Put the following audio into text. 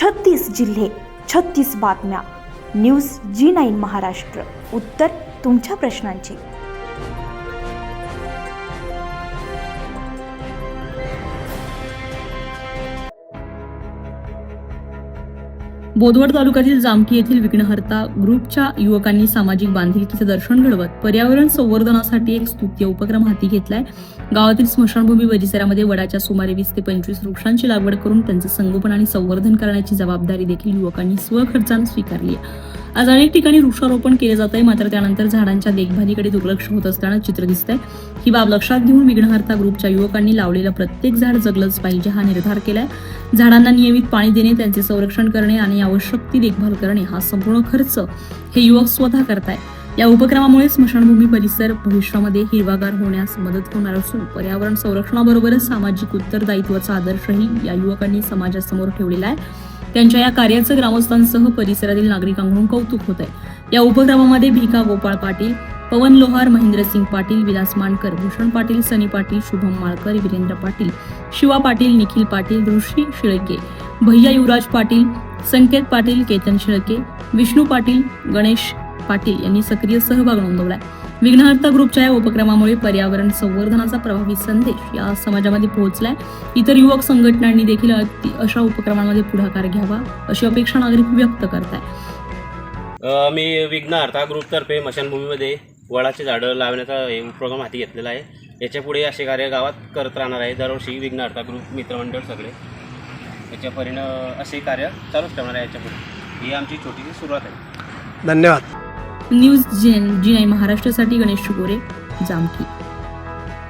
36 जिल्हे, 36 बातम्या. News G9 Maharashtra. उत्तर तुमच्या प्रश्नांची. बोदवड तालुक्यातील जामठी येथील विघ्नहर्ता ग्रुपच्या युवकांनी सामाजिक बांधिलकीचे दर्शन घडवत पर्यावरण संवर्धनासाठी एक स्तुत्य उपक्रम हाती घेतलाय. गावातील स्मशानभूमी परिसरामध्ये वडाच्या सुमारे 20 ते 25 वृक्षांची लागवड करून त्यांचे संगोपन आणि संवर्धन करण्याची जबाबदारी देखील युवकांनी स्वखर्चाने स्वीकारली आहे. आज अनेक ठिकाणी वृक्षारोपण केले जात आहे, मात्र त्यानंतर झाडांच्या देखभालीकडे दुर्लक्ष होत असल्यानं चित्र दिसतंय. ही बाब लक्षात घेऊन विघ्नहर्ता ग्रुपच्या युवकांनी लावलेलं प्रत्येक झाड जगलंच पाहिजे हा निर्धार केलाय. झाडांना नियमित पाणी देणे, त्यांचे संरक्षण करणे आणि आवश्यक ती देखभाल करणे हा संपूर्ण खर्च हे युवक स्वतः करताय. या उपक्रमामुळे स्मशानभूमी परिसर भविष्यामध्ये हिरवागार होण्यास मदत होणार असून पर्यावरण संरक्षणाबरोबरच सामाजिक उत्तरदायित्वाचा आदर्शही या युवकांनी समाजासमोर ठेवलेला आहे. त्यांच्या या कार्याचं ग्रामस्थांसह परिसरातील नागरिकांकडून कौतुक होत आहे. या उपक्रमामध्ये भिका गोपाळ पाटील, पवन लोहार, महेंद्रसिंग पाटील, विलास मानकर, भूषण पाटील, सनी पाटील, शुभम माळकर, वीरेंद्र पाटील, शिवा पाटील, निखिल पाटील, ऋषी शिळके, भैया युवराज पाटील, संकेत पाटील, केतन शिळके, विष्णू पाटील, गणेश पाटील यांनी सक्रिय सहभाग नोंदवलाय. विघ्नहर्ता ग्रुपच्या या उपक्रमामुळे पर्यावरण संवर्धनाचा प्रभावी संदेश या समाजामध्ये पोहोचलाय. इतर युवक संघटनांनी देखील अशा उपक्रमांमध्ये पुढाकार घ्यावा अशी अपेक्षा नागरिक व्यक्त करताय. मी विघ्नहर्ता ग्रुपतर्फे स्मशानभूमीमध्ये वडाचे झाडं लावण्याचा उपक्रम हाती घेतलेला आहे. याच्यापुढे असे कार्य गावात करत राहणार आहे. दरवर्षी विघ्नहर्ता ग्रुप मित्रमंडळ सगळे याच्यापर्यंत असे कार्य चालूच ठेवणार आहे. याच्यापुढे ही आमची छोटीशी सुरुवात आहे. धन्यवाद. न्यूज G9 महाराष्ट्रासाठी गणेश गोरे, जामठी.